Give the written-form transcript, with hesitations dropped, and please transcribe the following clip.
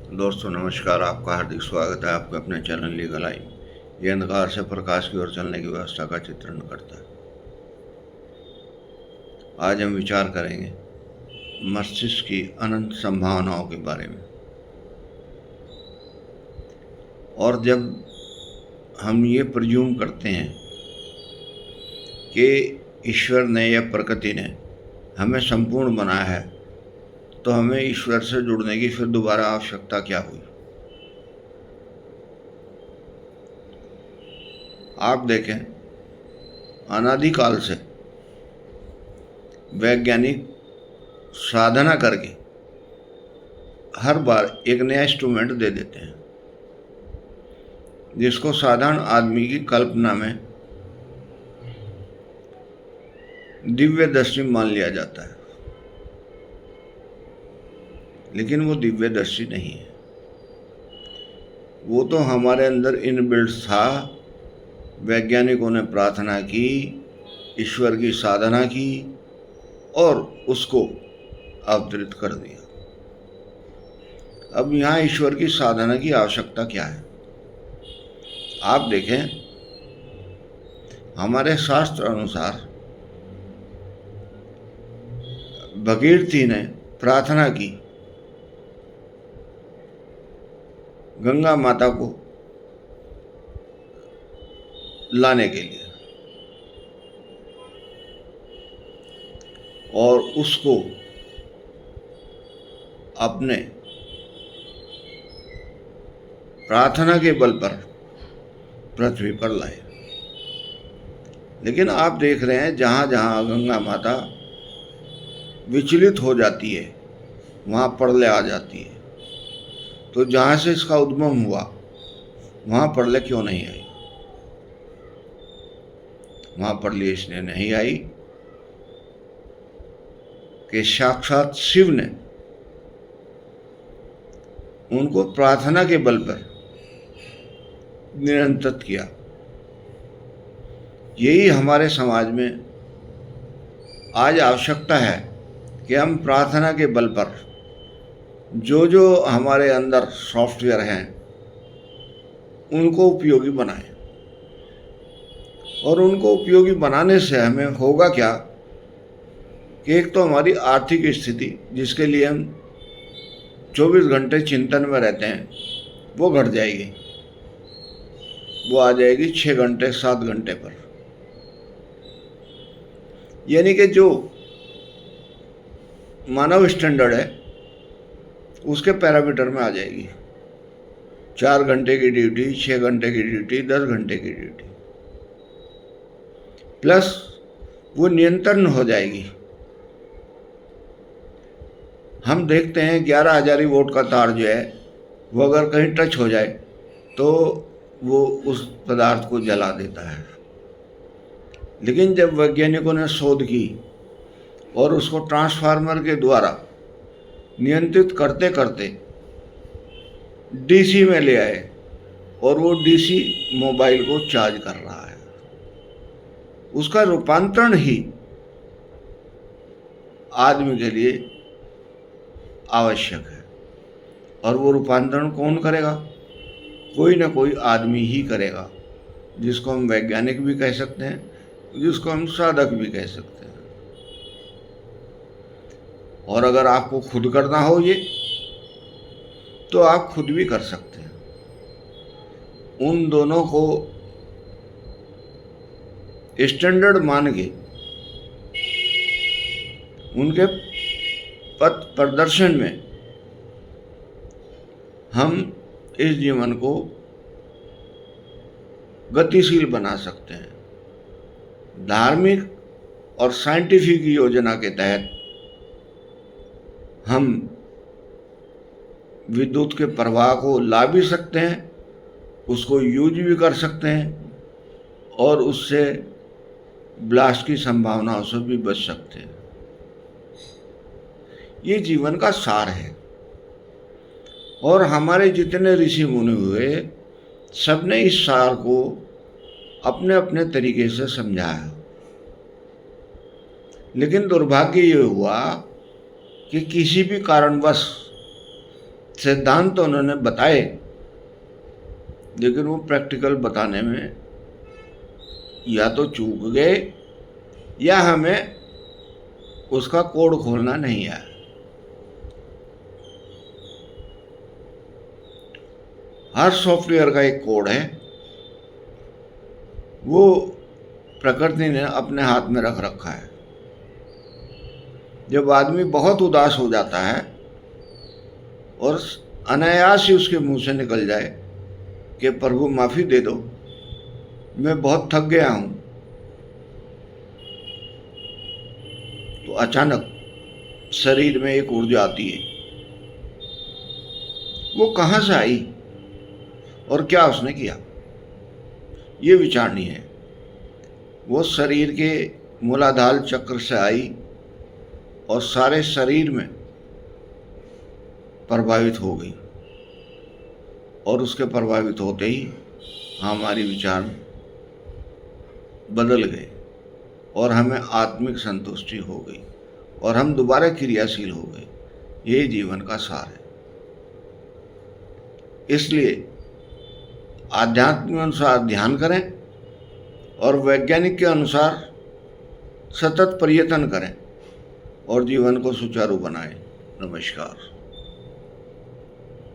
दोस्तों नमस्कार। आपका हार्दिक स्वागत है आपके अपने चैनल लीगल लाइन। ये अंधकार से प्रकाश की ओर चलने की व्यवस्था का चित्रण करता है। आज हम विचार करेंगे मस्तिष्क की अनंत संभावनाओं के बारे में। और जब हम ये प्रज्यूम करते हैं कि ईश्वर ने या प्रकृति ने हमें संपूर्ण बनाया है, तो हमें ईश्वर से जुड़ने की फिर दोबारा आवश्यकता क्या हुई। आप देखें, अनादिकाल से वैज्ञानिक साधना करके हर बार एक नया इंस्ट्रूमेंट दे देते हैं, जिसको साधारण आदमी की कल्पना में दिव्य दृष्टि मान लिया जाता है, लेकिन वो दिव्य दृष्टि नहीं है। वो तो हमारे अंदर इनबिल्ट था। वैज्ञानिकों ने प्रार्थना की, ईश्वर की साधना की और उसको अवतरित कर दिया। अब यहाँ ईश्वर की साधना की आवश्यकता क्या है? आप देखें, हमारे शास्त्र अनुसार भगीरथी ने प्रार्थना की गंगा माता को लाने के लिए, और उसको अपने प्रार्थना के बल पर पृथ्वी पर लाए। लेकिन आप देख रहे हैं, जहाँ जहाँ गंगा माता विचलित हो जाती है वहाँ प्रलय आ जाती है। तो जहाँ से इसका उद्गम हुआ वहाँ प्रलय क्यों नहीं आई? वहाँ प्रलय इसलिए नहीं आई कि साक्षात शिव ने उनको प्रार्थना के बल पर नियंत्रित किया। यही हमारे समाज में आज आवश्यकता है कि हम प्रार्थना के बल पर जो जो हमारे अंदर सॉफ्टवेयर हैं उनको उपयोगी बनाएं। और उनको उपयोगी बनाने से हमें होगा क्या कि एक तो हमारी आर्थिक स्थिति, जिसके लिए हम 24 घंटे चिंतन में रहते हैं, वो घट जाएगी। वो आ जाएगी 6 घंटे 7 घंटे पर। यानी कि जो मानव स्टैंडर्ड है उसके पैरामीटर में आ जाएगी। 4 घंटे की ड्यूटी, 6 घंटे की ड्यूटी, 10 घंटे की ड्यूटी, प्लस वो नियंत्रण हो जाएगी। हम देखते हैं 11,000 वोल्ट का तार जो है वो अगर कहीं टच हो जाए तो वो उस पदार्थ को जला देता है। लेकिन जब वैज्ञानिकों ने शोध की और उसको ट्रांसफार्मर के द्वारा नियंत्रित करते करते डीसी में ले आए, और वो डीसी मोबाइल को चार्ज कर रहा है, उसका रूपांतरण ही आदमी के लिए आवश्यक है। और वो रूपांतरण कौन करेगा? कोई ना कोई आदमी ही करेगा, जिसको हम वैज्ञानिक भी कह सकते हैं, जिसको हम साधक भी कह सकते हैं। और अगर आपको खुद करना हो ये, तो आप खुद भी कर सकते हैं। उन दोनों को स्टैंडर्ड मान के उनके पथ प्रदर्शन में हम इस जीवन को गतिशील बना सकते हैं। धार्मिक और साइंटिफिक योजना के तहत हम विद्युत के प्रवाह को ला भी सकते हैं, उसको यूज भी कर सकते हैं, और उससे ब्लास्ट की संभावनाओं से भी बच सकते हैं। ये जीवन का सार है। और हमारे जितने ऋषि मुनि हुए, सबने इस सार को अपने अपने तरीके से समझाया। लेकिन दुर्भाग्य ये हुआ कि किसी भी कारणवश सिद्धांत तो उन्होंने बताए, लेकिन वो प्रैक्टिकल बताने में या तो चूक गए या हमें उसका कोड खोलना नहीं आया। हर सॉफ्टवेयर का एक कोड है, वो प्रकृति ने अपने हाथ में रख रखा है। जब आदमी बहुत उदास हो जाता है और अनायास ही उसके मुंह से निकल जाए कि प्रभु माफ़ी दे दो, मैं बहुत थक गया हूं, तो अचानक शरीर में एक ऊर्जा आती है। वो कहाँ से आई और क्या उसने किया, ये विचारणीय है। वो शरीर के मूलाधार चक्र से आई और सारे शरीर में प्रभावित हो गई, और उसके प्रभावित होते ही हमारी विचार बदल गए और हमें आत्मिक संतुष्टि हो गई और हम दोबारा क्रियाशील हो गए। यही जीवन का सार है। इसलिए आध्यात्म के अनुसार ध्यान करें और वैज्ञानिक के अनुसार सतत प्रयत्न करें और जीवन को सुचारू बनाएं। नमस्कार।